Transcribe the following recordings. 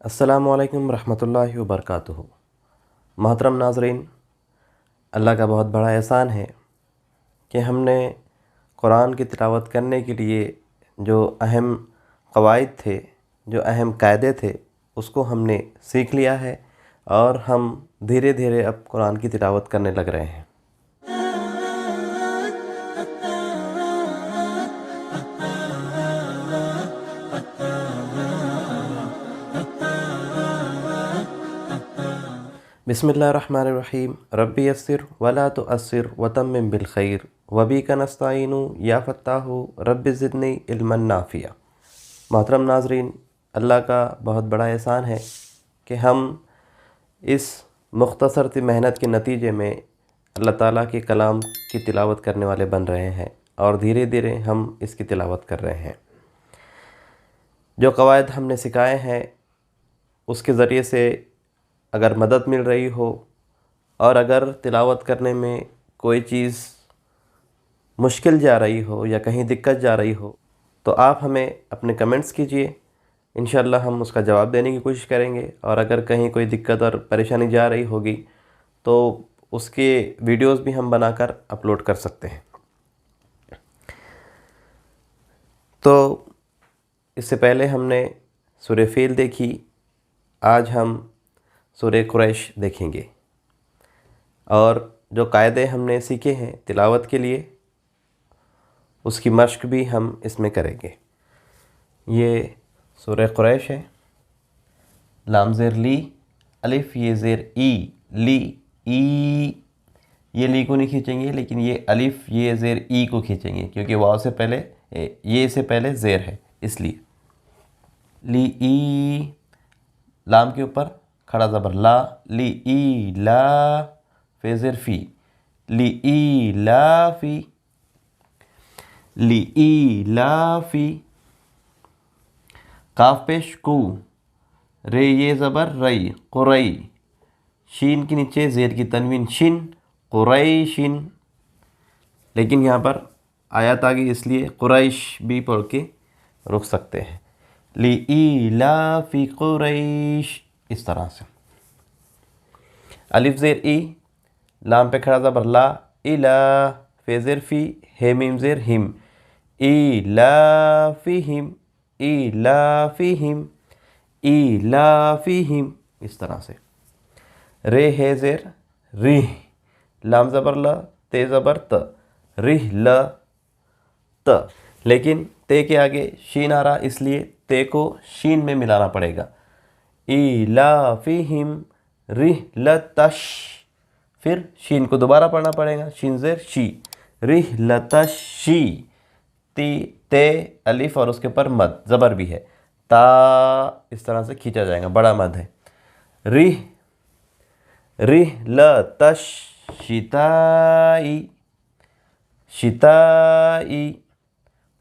अस्सलामुअलैकुम रहमतुल्लाहि व बरकातुहू। मोहतरम नाज़रीन, अल्लाह का बहुत बड़ा एहसान है कि हमने कुरान की तिलावत करने के लिए जो अहम क़वाइद थे, जो अहम कायदे थे, उसको हमने सीख लिया है और हम धीरे धीरे अब कुरान की तिलावत करने लग रहे हैं। बिस्मिल्लाहिर्रहमानिर्रहीम। रब्बी यस्सिर वला तुअस्सिर वतम्मिम बिल खैर वबीका नस्तईनु या फत्ताहु रब्बि ज़िदनी इल्मन नाफ़िया। मोहतरम नाज़रीन, अल्लाह का बहुत बड़ा एहसान है कि हम इस मुख्तसर सी मेहनत के नतीजे में अल्लाह ताला के कलाम की तिलावत करने वाले बन रहे हैं और धीरे धीरे हम इसकी तिलावत कर रहे हैं। जो क़वाइद हमने सिखाए हैं उसके ज़रिए से अगर मदद मिल रही हो और अगर तिलावत करने में कोई चीज़ मुश्किल जा रही हो या कहीं दिक्कत जा रही हो तो आप हमें अपने कमेंट्स कीजिए। इंशाअल्लाह हम उसका जवाब देने की कोशिश करेंगे और अगर कहीं कोई दिक्कत और परेशानी जा रही होगी तो उसके वीडियोस भी हम बनाकर अपलोड कर सकते हैं। तो इससे पहले हमने सूरह फ़ील देखी, आज हम सूरह कुरैश देखेंगे और जो कायदे हमने सीखे हैं तिलावत के लिए उसकी मश्क भी हम इसमें करेंगे। ये सूरह कुरैश है। लाम ज़ेर ली, अलिफ ये ज़ेर ई, ली ई, ये ली को नहीं खींचेंगे लेकिन ये अलिफ ये ज़ेर ई को खींचेंगे क्योंकि वाव से पहले ये से पहले ज़ेर है, इसलिए ली ई। लाम के ऊपर खड़ा ज़बर ला, ली ई ला, फे ज़ेर फ़ी, ली ई ला फ़ी, ली ई ला फ़ी। काफ पेश कू, रे ये ज़बर रई, कुरई, शीन के नीचे ज़ेर की तनवीन शिन, कुरैशिन। लेकिन यहाँ पर आयत आ गई इसलिए कुरैश भी पढ़ के रुक सकते हैं। ली ई ला फ़ी कुरैश, इस तरह से। अलिफ ज़ेर ई, लाम पे खड़ा ज़बर ला, इला, फे ज़ेर फ़ी, हे मीम ज़ेर हिम, इला फ़ीहिम, इला फ़ीहिम, इला फ़ीहिम, इस तरह से। रे हे ज़ेर रिह, लाम ज़बर ल, ते ज़बर त, रिह ल त। लेकिन ते के आगे शीन आ रहा इसलिए ते को शीन में मिलाना पड़ेगा। इला फ़ीहिम रिहलतश, फिर शीन को दोबारा पढ़ना पड़ेगा, शीन ज़ेर शी, रिहलतशी। ती ते अलिफ और उसके ऊपर मद ज़बर भी है, ता इस तरह से खींचा जाएगा, बड़ा मद है। रिह रिहलतश शिताई, शिताई।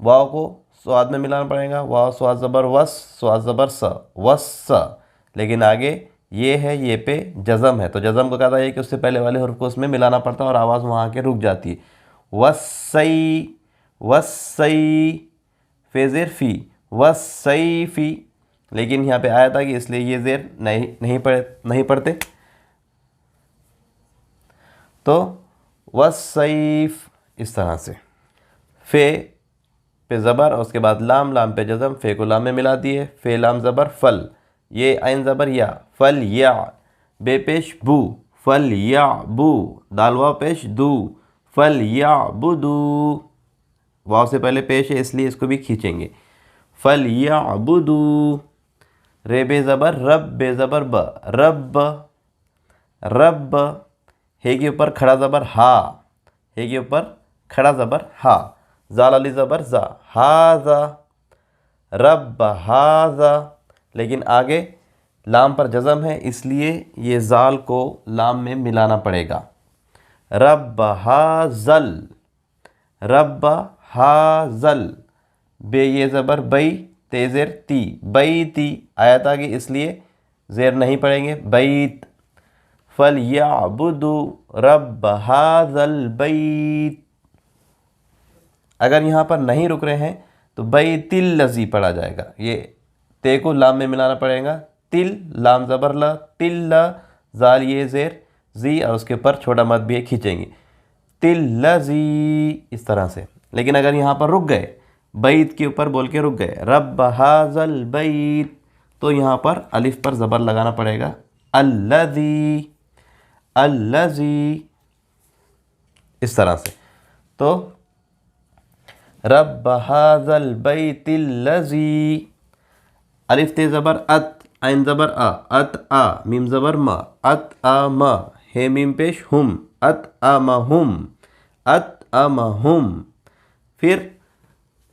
वाव को स्वाद में मिलाना पड़ेगा, वाव स्वाद ज़बर वस, स्वाद ज़बर स, वस। लेकिन आगे ये है, ये पे जज़म है तो जज़म को कहता है कि उससे पहले वाले हुर्फ को उसमें मिलाना पड़ता है और आवाज़ वहाँ आके रुक जाती है। वसई, वसई, फे ज़ेर फ़ी, वसई फ़ी। लेकिन यहाँ पे आया था कि इसलिए ये ज़ेर नहीं पढ़ते तो वसईफ़, इस तरह से। फ़े पे ज़बर और उसके बाद लाम, लाम पे जज़म, फ़े को लाम में मिला दिए, फ़े लाम ज़बर फल, ये आइन ज़बर या, फल या, बे पेश बू, फल या बू, दाल वाव पेश दू, फल या बुदू। वाव से पहले पेश है इसलिए इसको भी खींचेंगे, फल या बुदू। रे बे ज़बर रब, बे ज़बर ब, रब, रब। हे के ऊपर खड़ा ज़बर हा, हे के ऊपर खड़ा ज़बर हा, ज़ाल अली ज़बर ज़ा, हाज़ा, रब हाज़ा। लेकिन आगे लाम पर जज़म है इसलिए ये ज़ाल को लाम में मिलाना पड़ेगा। रब हाज़ल, रब हाज़ल। बे ये ज़बर बई, ते ज़ेर ती, बई ती। आयत आ गई इसलिए ज़ेर नहीं पढ़ेंगे, बैत। फल याबुदु रब हाज़ल बैत। अगर यहाँ पर नहीं रुक रहे हैं तो बैतिल लज़ी पढ़ा जाएगा, ये ते को लाम में मिलाना पड़ेगा, तिल, लाम ज़बर ल, तिल ल, जाल ये ज़ेर जी और उसके ऊपर छोटा मद भी खींचेंगे, तिल्लज़ी, इस तरह से। लेकिन अगर यहाँ पर रुक गए, बैत के ऊपर बोल के रुक गए, रब हाज़ल बैत, तो यहाँ पर अलिफ पर ज़बर लगाना पड़ेगा, अल्लज़ी, अल्लज़ी, इस तरह से। तो रब हाज़ल बैतिल्लज़ी, अलिफ ते ज़बर अत, आइन ज़बर आ, अत आ, मीम ज़बर मा, अत आ मा, हे मीम पेश हुम, अत आ मा हुम, अत आ मा हुम। फिर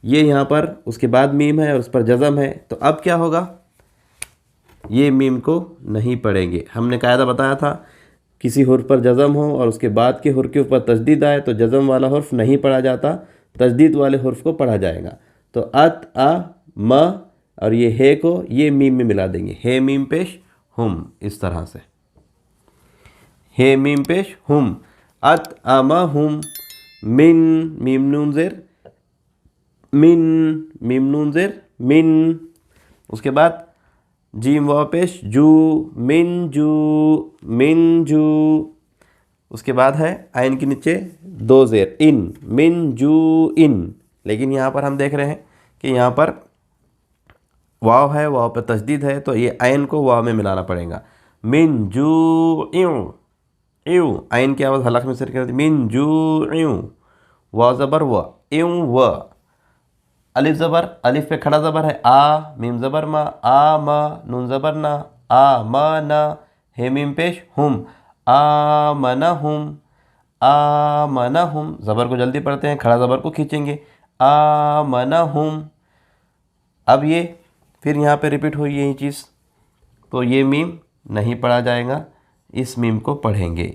ये यहाँ पर उसके बाद मीम है और उस पर जज़म है, तो अब क्या होगा, ये मीम को नहीं पढ़ेंगे। हमने कायदा बताया था, किसी हुर्फ पर जज़म हो और उसके बाद के हुर्फ के ऊपर तशदीद आए तो जज़म वाला हुर्फ नहीं पढ़ा जाता, तशदीद वाले हुर्फ को पढ़ा जाएगा। तो अत आ म और ये हे को ये मीम में मिला देंगे, हे मीम पेश हुम, इस तरह से, हे मीम पेश हुम, अत आ म हुम, मिन, मीम नून ज़ेर, मिन, मीम नून ज़ेर, मिन। उसके बाद जीम वाव पेश जू, मिन जू, मिन जू। उसके बाद है आइन के नीचे दो ज़ेर, इन, मिन जू इन। लेकिन यहाँ पर हम देख रहे हैं कि यहाँ पर वाव है, वाव पर तशदीद है, तो ये आइन को वाव में मिलाना पड़ेगा, मिन जू इयूँ, इयूँ, आइन की आवाज़ हलक में सिर करती, मिन जू इयूँ, वाव ज़बर व, इयूँ व, अलिफ ज़बर, अलिफ पे खड़ा ज़बर है आ, मीम ज़बर मा, आ मा, नून ज़बर ना, आ मा ना, हे मीम पेश हुम, आ मना हुम, आ मना हुम। ज़बर को जल्दी पढ़ते हैं, खड़ा ज़बर को खींचेंगे, आ मना हुम। अब ये फिर यहाँ पे रिपीट हुई यही चीज़, तो ये मीम नहीं पढ़ा जाएगा, इस मीम को पढ़ेंगे।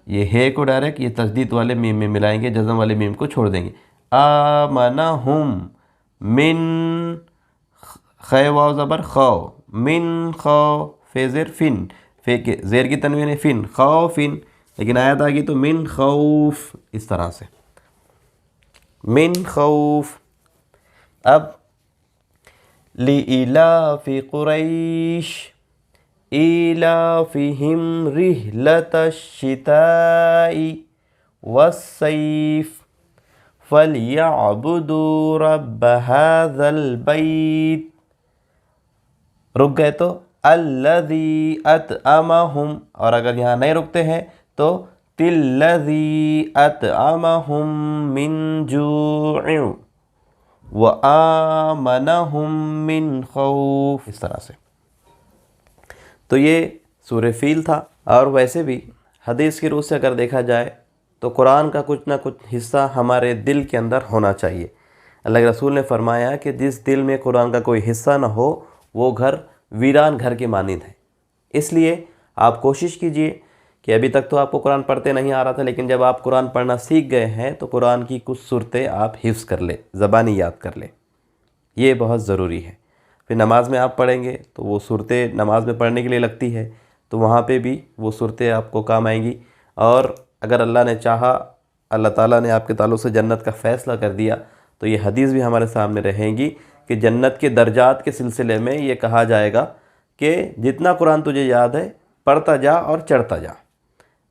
ये हे को डायरेक्ट ये तस्दीद वाले मीम में मिलाएंगे, जज़म वाले मीम को छोड़ देंगे। आमनहुम मिन, खे वाव ज़बर खौ, मिन खौ, फे ज़ेर फिन, फे के ज़ेर की तनवीन है फिन, खौ फिन। लेकिन आयत आ गई तो मिन खौफ, इस तरह से, मिन खौफ। अब लिइलाफि कुरैश इलाफिहिम रिहलतश शिताई वस्सैफ फलियअबुदू रब्ब हाज़ल बैत। रुक गए तो अल्लज़ी अतअमहुम, और अगर यहाँ नहीं रुकते हैं तो तिल्लज़ी अतअमहुम मिन जूअ व आमनहुम मिन खौफ, इस तरह से। तो ये सूरह फील था। और वैसे भी हदीस की रूह से अगर देखा जाए तो कुरान का कुछ ना कुछ हिस्सा हमारे दिल के अंदर होना चाहिए। अल्लाह के रसूल ने फरमाया कि जिस दिल में कुरान का कोई हिस्सा ना हो वो घर वीरान घर के मानिंद है। इसलिए आप कोशिश कीजिए कि अभी तक तो आपको कुरान पढ़ते नहीं आ रहा था, लेकिन जब आप कुरान पढ़ना सीख गए हैं तो कुरान की कुछ सूरतें आप हिफ्ज़ कर ले, ज़बानी याद कर ले, ये बहुत ज़रूरी है। फिर नमाज़ में आप पढ़ेंगे तो वो सूरतें नमाज़ में पढ़ने के लिए लगती है, तो वहाँ पे भी वो सूरतें आपको काम आएंगी। और अगर अल्लाह ने चाहा, अल्लाह ताला ने आपके ताल्लुक़ से जन्नत का फ़ैसला कर दिया तो ये हदीस भी हमारे सामने रहेंगी कि जन्नत के दर्जात के सिलसिले में ये कहा जाएगा कि जितना कुरान तुझे याद है पढ़ता जा और चढ़ता जा।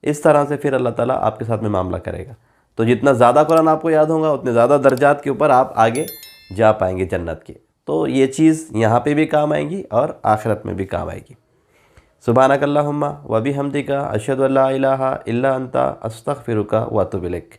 इस तरह से फिर अल्लाह ताला आपके साथ में मामला करेगा। तो जितना ज़्यादा कुरान आपको याद होगा उतने ज़्यादा दर्जात के ऊपर आप आगे जा पाएंगे जन्नत के। तो ये चीज़ यहाँ पे भी काम आएगी और आखिरत में भी काम आएगी। सुब्हानक अल्लाहुम्मा व बिहम्दिका अशहदु अल्ला इलाहा इल्ला अंता अस्तगफिरुका व अतूबु इलैक।